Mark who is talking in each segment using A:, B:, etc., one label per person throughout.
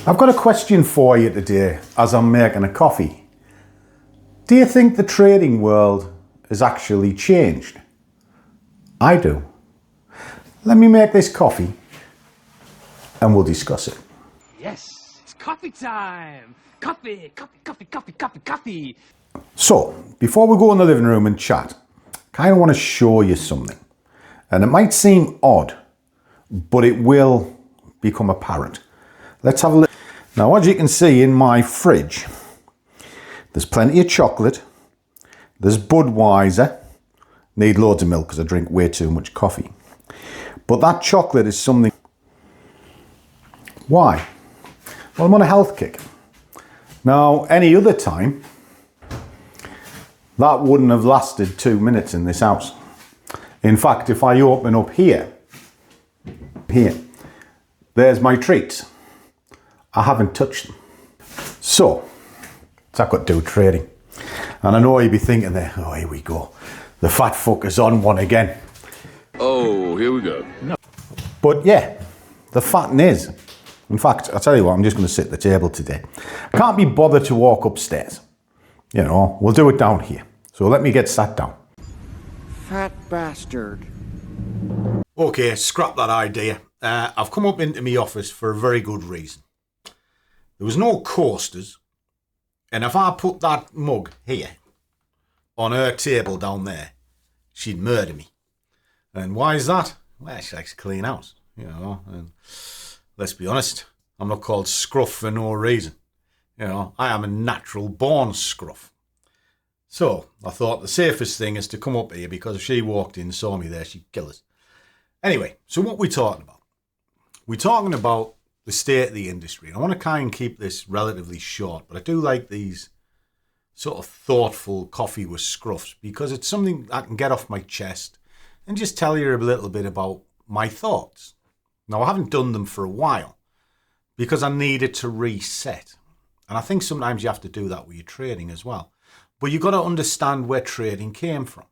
A: I've got a question for you today as I'm making a coffee. Do you think the trading world has actually changed? I do. Let me make this coffee and we'll discuss it.
B: Yes, it's coffee time. Coffee, coffee, coffee, coffee, coffee, coffee.
A: So, before we go in the living room and chat, I kind of want to show you something. And it might seem odd, but it will become apparent. Let's have a look. Now, as you can see in my fridge, there's plenty of chocolate. There's Budweiser. Need loads of milk because I drink way too much coffee. But that chocolate is something. Why? Well, I'm on a health kick. Now, any other time, that wouldn't have lasted 2 minutes in this house. In fact, if I open up here, there's my treats. I haven't touched them. So, what's that got to do with trading? And I know you'll be thinking there, oh, here we go. The fat fucker's on one again.
C: Oh, here we go. No.
A: But yeah, the fatting is. In fact, I'll tell you what, I'm just going to sit at the table today. I can't be bothered to walk upstairs. You know, we'll do it down here. So let me get sat down.
D: Fat bastard.
A: Okay, scrap that idea. I've come up into my office for a very good reason. There was no coasters, and if I put that mug here on her table down there, she'd murder me. And why is that? Well, she likes a clean house, you know, and let's be honest, I'm not called Scruff for no reason. You know, I am a natural born Scruff. So I thought the safest thing is to come up here because if she walked in and saw me there, she'd kill us. Anyway, so what we're talking about? We're talking about the state of the industry. And I want to kind of keep this relatively short, but I do like these sort of thoughtful coffee with scruffs because it's something I can get off my chest and just tell you a little bit about my thoughts. Now, I haven't done them for a while because I needed to reset. And I think sometimes you have to do that with your trading as well. But you've got to understand where trading came from.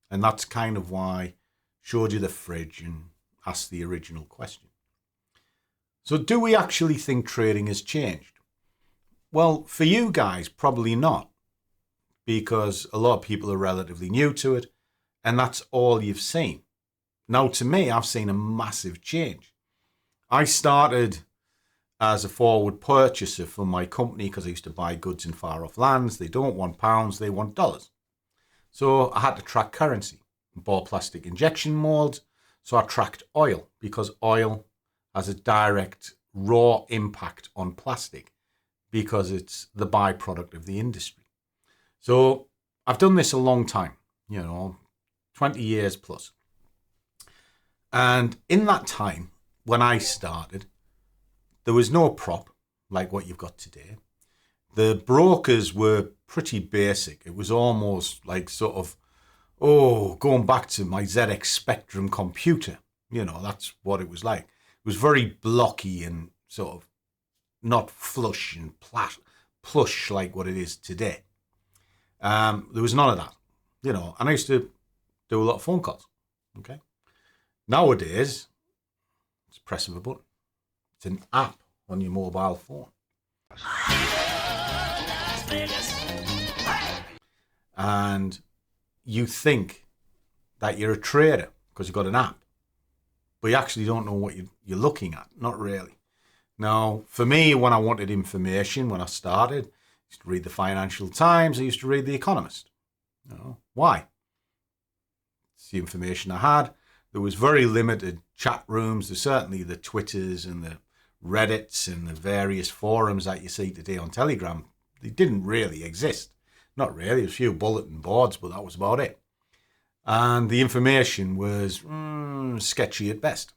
A: And that's kind of why I showed you the fridge and asked the original question. So do we actually think trading has changed? Well, for you guys, probably not. Because a lot of people are relatively new to it. And that's all you've seen. Now, to me, I've seen a massive change. I started as a forward purchaser for my company because I used to buy goods in far off lands. They don't want pounds, they want dollars. So I had to track currency. I bought plastic injection molds. So I tracked oil because oil has a direct raw impact on plastic because it's the byproduct of the industry. So I've done this a long time, 20 years plus. And in that time, when I started, there was no prop like what you've got today. The brokers were pretty basic. It was almost like sort of, going back to my ZX Spectrum computer. That's what it was like. It was very blocky and sort of not flush and plush like what it is today. There was none of that, and I used to do a lot of phone calls. Okay. Nowadays, it's press of a button. It's an app on your mobile phone. And you think that you're a trader because you've got an app, but you actually don't know what you're looking at. Not really. Now, for me, when I wanted information, when I started, I used to read the Financial Times. I used to read The Economist. Why? It's the information I had. There was very limited chat rooms. There's certainly the Twitters and the Reddits and the various forums that you see today on Telegram. They didn't really exist. Not really. There's a few bulletin boards, but that was about it. And the information was sketchy at best.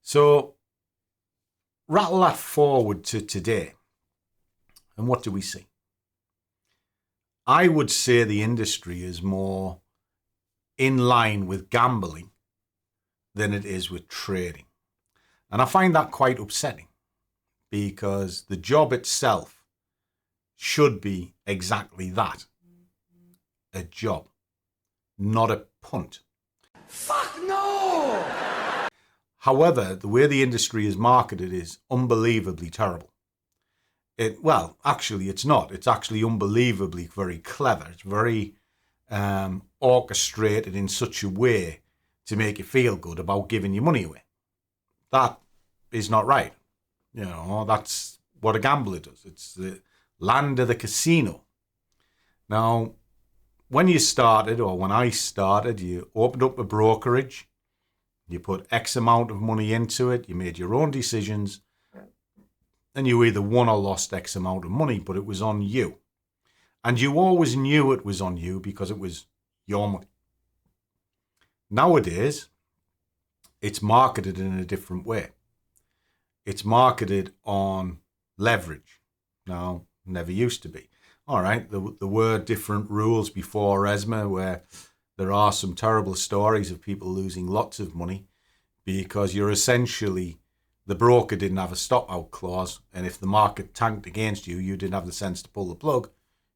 A: So rattle that forward to today. And what do we see? I would say the industry is more in line with gambling than it is with trading. And I find that quite upsetting because the job itself should be exactly that. A job, not a punt.
B: Fuck no!
A: However, the way the industry is marketed is unbelievably terrible. Well, actually, it's not. It's actually unbelievably very clever. It's very orchestrated in such a way to make you feel good about giving your money away. That is not right. You know, that's what a gambler does. It's the land of the casino. Now, when you started, or when I started, you opened up a brokerage, you put X amount of money into it, you made your own decisions, and you either won or lost X amount of money, but it was on you. And you always knew it was on you because it was your money. Nowadays, it's marketed in a different way. It's marketed on leverage. Now, never used to be. All right, there were different rules before ESMA where there are some terrible stories of people losing lots of money because you're essentially, the broker didn't have a stop out clause, and if the market tanked against you, you didn't have the sense to pull the plug,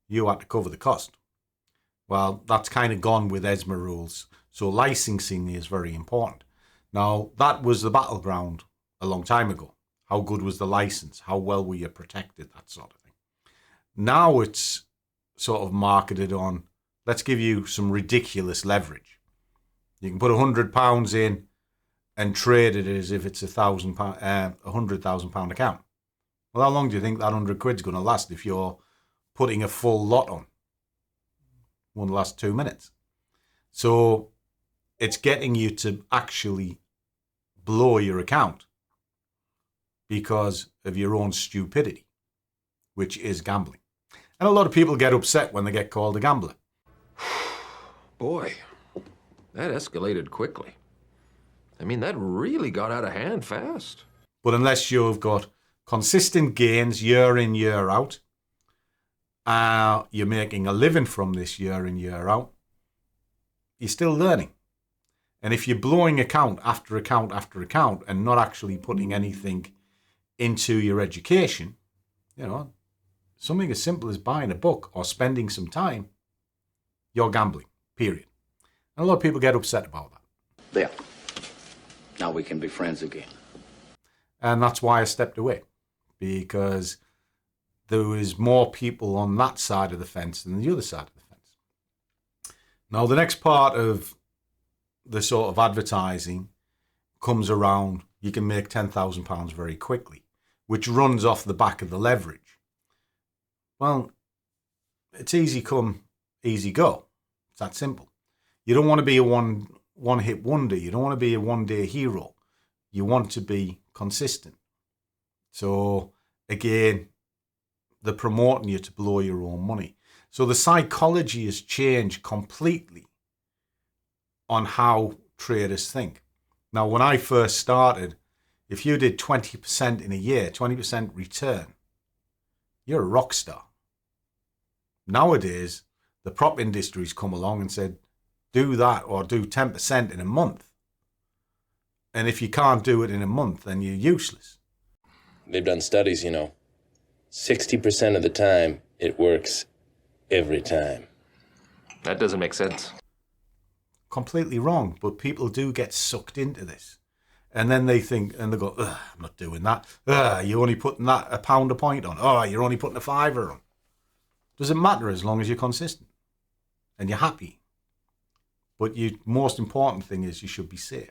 A: you had to cover the cost. Well, that's kind of gone with ESMA rules. So licensing is very important. Now, that was the battleground a long time ago. How good was the license? How well were you protected? That sort of thing. Now it's sort of marketed on, let's give you some ridiculous leverage. You can put £100 in and trade it as if it's £100,000 account. Well, how long do you think that 100 quid's going to last if you're putting a full lot on? Won't last 2 minutes. So it's getting you to actually blow your account because of your own stupidity, which is gambling. And a lot of people get upset when they get called a gambler.
E: Boy, that escalated quickly. I mean, that really got out of hand fast.
A: But unless you've got consistent gains year in, year out, you're making a living from this year in, year out, you're still learning. And if you're blowing account after account after account and not actually putting anything into your education, you know, something as simple as buying a book or spending some time, you're gambling, period. And a lot of people get upset about that.
F: There. Now we can be friends again.
A: And that's why I stepped away, because there was more people on that side of the fence than the other side of the fence. Now, the next part of the sort of advertising comes around, you can make £10,000 very quickly, which runs off the back of the leverage. Well, it's easy come, easy go. It's that simple. You don't want to be a one-hit wonder. You don't want to be a one-day hero. You want to be consistent. So, again, they're promoting you to blow your own money. So the psychology has changed completely on how traders think. Now, when I first started, if you did 20% in a year, 20% return, you're a rock star. Nowadays, the prop industry's come along and said, do that or do 10% in a month. And if you can't do it in a month, then you're useless.
G: They've done studies, 60% of the time, it works every time.
E: That doesn't make sense.
A: Completely wrong, but people do get sucked into this. And then they think, and they go, I'm not doing that. You're only putting that £1 a point on. Oh, you're only putting a £5 on. Doesn't matter as long as you're consistent and you're happy. But the most important thing is you should be safe.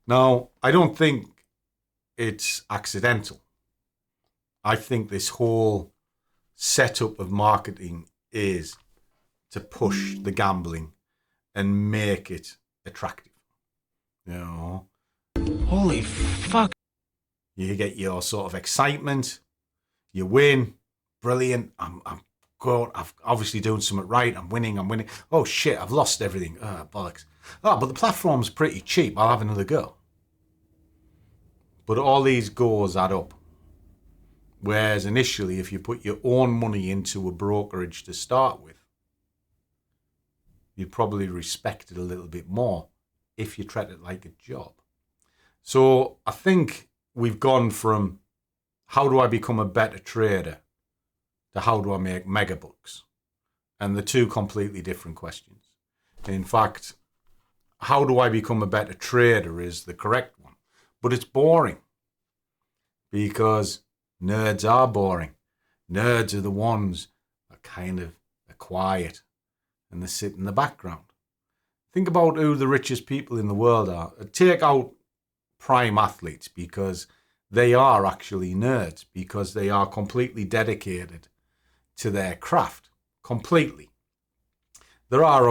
A: Now, I don't think it's accidental. I think this whole setup of marketing is to push the gambling and make it attractive.
B: Holy fuck.
A: You get your sort of excitement. You win. Brilliant. I'm obviously doing something right. I'm winning. Oh shit, I've lost everything. Bollocks. But the platform's pretty cheap. I'll have another go. But all these goes add up. Whereas initially, if you put your own money into a brokerage to start with, you'd probably respect it a little bit more if you treat it like a job. So I think we've gone from how do I become a better trader to how do I make mega bucks? And the two completely different questions. In fact, how do I become a better trader is the correct one. But it's boring because nerds are boring. Nerds are the ones that kind of are quiet and they sit in the background. Think about who the richest people in the world are. Take out prime athletes because they are actually nerds, because they are completely dedicated to their craft. Completely. There are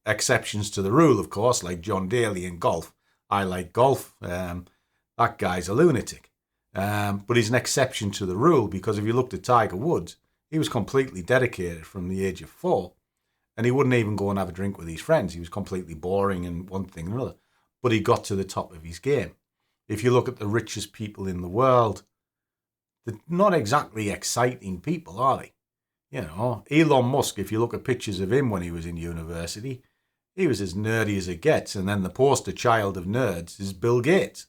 A: exceptions to the rule, of course, like John Daly in golf. I like golf. That guy's a lunatic. But he's an exception to the rule because if you looked at Tiger Woods, he was completely dedicated from the age of 4. And he wouldn't even go and have a drink with his friends. He was completely boring and one thing and another. But he got to the top of his game. If you look at the richest people in the world, they're not exactly exciting people, are they? You know, Elon Musk, if you look at pictures of him when he was in university, he was as nerdy as it gets. And then the poster child of nerds is Bill Gates.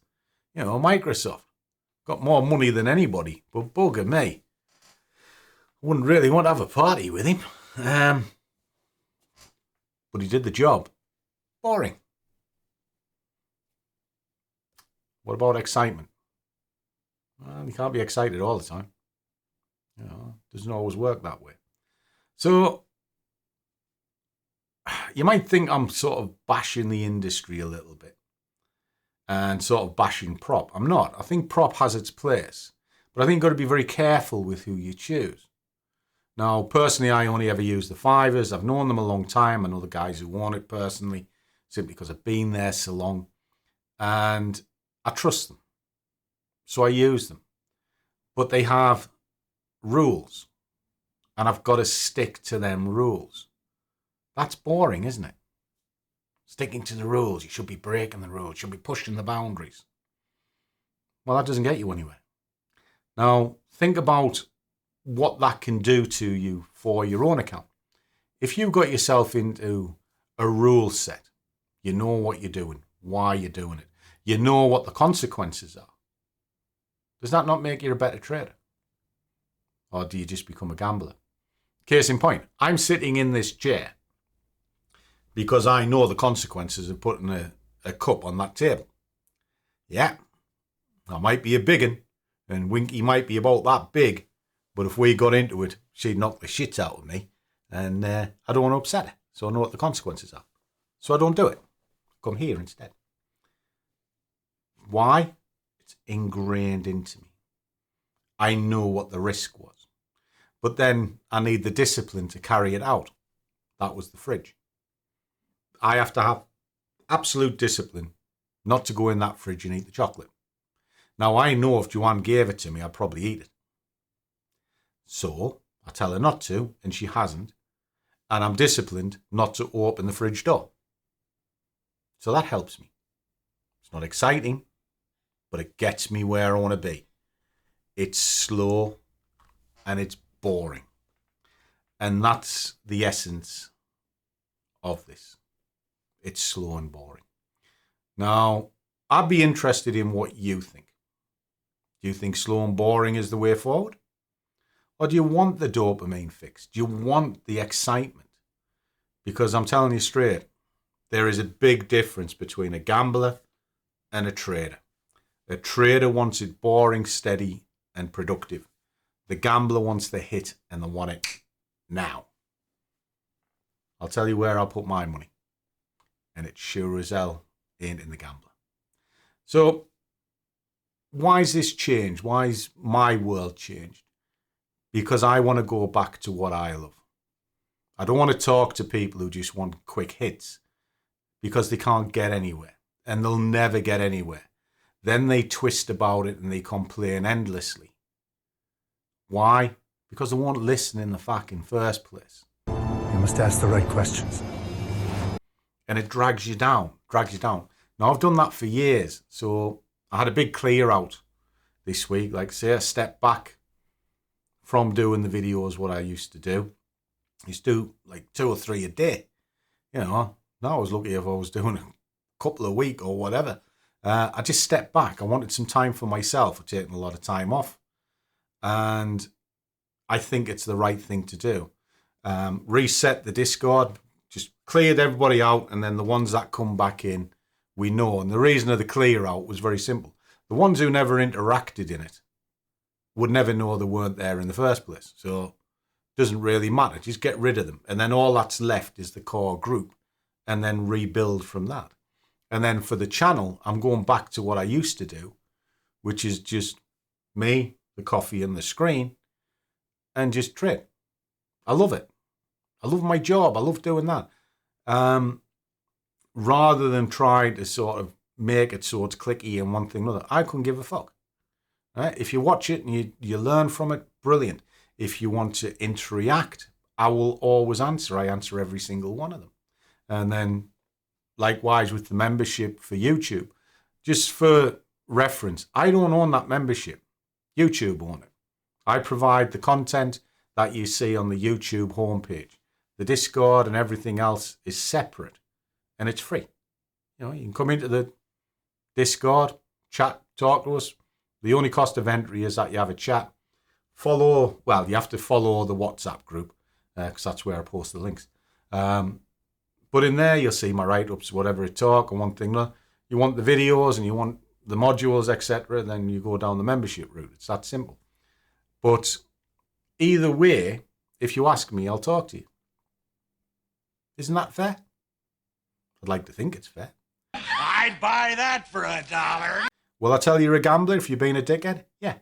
A: You know, Microsoft. Got more money than anybody, but bugger me. I wouldn't really want to have a party with him. But he did the job. Boring. What about excitement? Well, you can't be excited all the time. You know, it doesn't always work that way. So, you might think I'm sort of bashing the industry a little bit and sort of bashing prop. I'm not. I think prop has its place. But I think you've got to be very careful with who you choose. Now, personally, I only ever use the fivers. I've known them a long time. I know the guys who own it personally, simply because I've been there so long. And I trust them. So I use them. But they have rules. And I've got to stick to them rules. That's boring, isn't it? Sticking to the rules. You should be breaking the rules. You should be pushing the boundaries. Well, that doesn't get you anywhere. Now, think about what that can do to you for your own account. If you got yourself into a rule set, you know what you're doing, why you're doing it, you know what the consequences are. Does that not make you a better trader? Or do you just become a gambler? Case in point, I'm sitting in this chair because I know the consequences of putting a cup on that table. Yeah, I might be a big un, and Winky might be about that big, but if we got into it, she'd knock the shit out of me, and I don't want to upset her, so I know what the consequences are. So I don't do it. Come here instead. Why? It's ingrained into me. I know what the risk was. But then I need the discipline to carry it out. That was the fridge. I have to have absolute discipline not to go in that fridge and eat the chocolate. Now, I know if Joanne gave it to me, I'd probably eat it. So I tell her not to, and she hasn't. And I'm disciplined not to open the fridge door. So that helps me. It's not exciting, but it gets me where I want to be. It's slow and it's boring. And that's the essence of this. It's slow and boring. Now, I'd be interested in what you think. Do you think slow and boring is the way forward? Or do you want the dopamine fix? Do you want the excitement? Because I'm telling you straight, there is a big difference between a gambler and a trader. A trader wants it boring, steady, and productive. The gambler wants the hit and they want it now. I'll tell you where I'll put my money. And it sure as hell ain't in the gambler. So, why is this changed? Why is my world changed? Because I want to go back to what I love. I don't want to talk to people who just want quick hits because they can't get anywhere and they'll never get anywhere. Then they twist about it and they complain endlessly. Why? Because they won't listen in the fucking first place.
H: You must ask the right questions.
A: And it drags you down. Now, I've done that for years. So I had a big clear out this week. Like, say, I stepped back from doing the videos, what I used to do. I used to do like 2 or 3 a day. You know, now I was lucky if I was doing a couple a week or whatever. I just stepped back. I wanted some time for myself. I've taken a lot of time off. And I think it's the right thing to do. Reset the Discord. Just cleared everybody out. And then the ones that come back in, we know. And the reason of the clear out was very simple. The ones who never interacted in it would never know they weren't there in the first place. So it doesn't really matter. Just get rid of them. And then all that's left is the core group, and then rebuild from that. And then for the channel, I'm going back to what I used to do, which is just me, the coffee and the screen, and just trade. I love it. I love my job. I love doing that. Rather than try to sort of make it so it's clicky and one thing or another, I couldn't give a fuck. Right? If you watch it and you learn from it, brilliant. If you want to interact, I will always answer. I answer every single one of them. And then likewise with the membership for YouTube. Just for reference, I don't own that membership. YouTube own it. I provide the content that you see on the YouTube homepage. The Discord and everything else is separate, and it's free. You know, you can come into the Discord, chat, talk to us. The only cost of entry is that you have a chat. You have to follow the WhatsApp group, because that's where I post the links. But in there, you'll see my write-ups, whatever I talk, and one thing. You want the videos and you want the modules, etc., then you go down the membership route. It's that simple. But either way, if you ask me, I'll talk to you. Isn't that fair? I'd like to think it's fair.
I: I'd buy that for $1.
A: Will I tell you you're a gambler if you're being a dickhead? Yeah.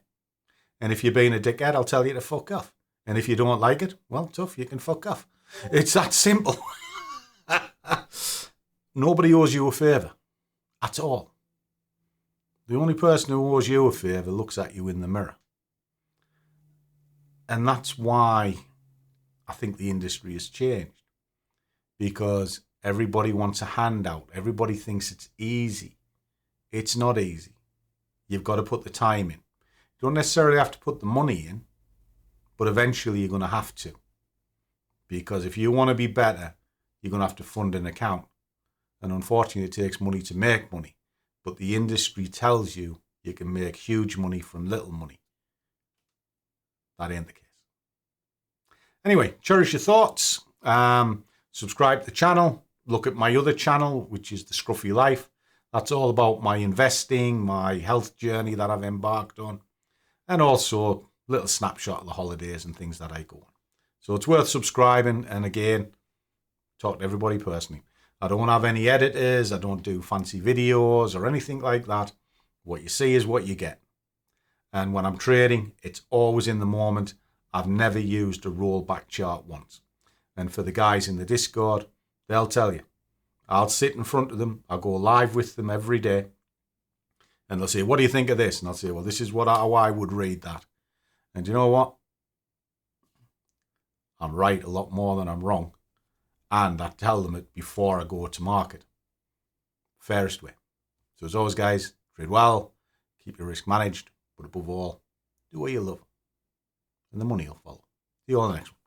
A: And if you're being a dickhead, I'll tell you to fuck off. And if you don't like it, well, tough, you can fuck off. It's that simple. Nobody owes you a favour. At all. The only person who owes you a favour looks at you in the mirror. And that's why I think the industry has changed. Because everybody wants a handout. Everybody thinks it's easy. It's not easy. You've got to put the time in. You don't necessarily have to put the money in, but eventually you're going to have to. Because if you want to be better, you're going to have to fund an account. And unfortunately, it takes money to make money. But the industry tells you you can make huge money from little money. That ain't the case. Anyway, cherish your thoughts. Subscribe to the channel. Look at my other channel, which is The Scruffy Life. That's all about my investing, my health journey that I've embarked on. And also a little snapshot of the holidays and things that I go on. So it's worth subscribing. And again, talk to everybody personally. I don't have any editors. I don't do fancy videos or anything like that. What you see is what you get. And when I'm trading, it's always in the moment. I've never used a rollback chart once. And for the guys in the Discord, they'll tell you. I'll sit in front of them. I'll go live with them every day. And they'll say, what do you think of this? And I'll say, well, this is how I would read that. And you know what? I'm right a lot more than I'm wrong. And I tell them it before I go to market. Fairest way. So as always, guys, trade well, keep your risk managed, but above all, do what you love. And the money will follow. See you on the next one.